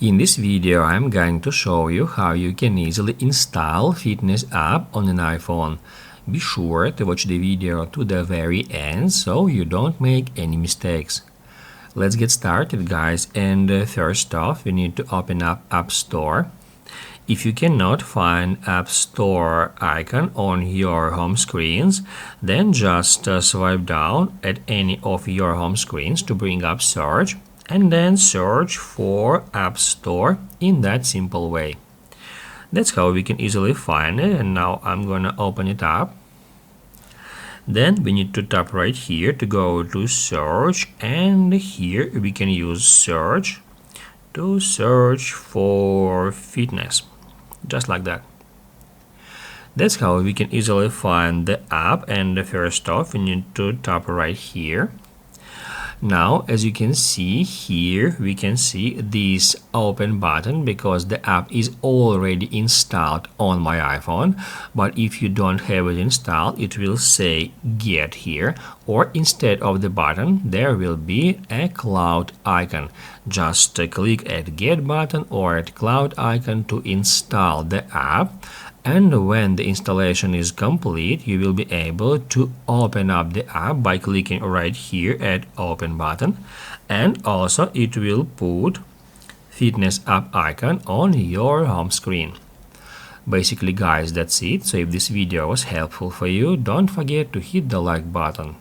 In this video, I'm going to show you how you can easily install fitness app on an iPhone. Be sure to watch the video to the very end so you don't make any mistakes. Let's get started, guys, and first off, we need to open up App Store. If you cannot find App Store icon on your home screens, then just swipe down at any of your home screens to bring up search, and then search for App Store in that simple way. That's how we can easily find it, and now I'm gonna open it up. Then we need to tap right here to go to search, and here we can use search to search for fitness, just like that. That's how we can easily find the app, and first off we need to tap right here. Now, as you can see here, we can see this open button because the app is already installed on my iPhone. But if you don't have it installed, it will say get here, or instead of the button there will be a cloud icon. Just click at get button or at cloud icon to install the app. And when the installation is complete, you will be able to open up the app by clicking right here at open button, and also it will put fitness app icon on your home screen. Basically, guys, that's it. So if this video was helpful for you, don't forget to hit the like button.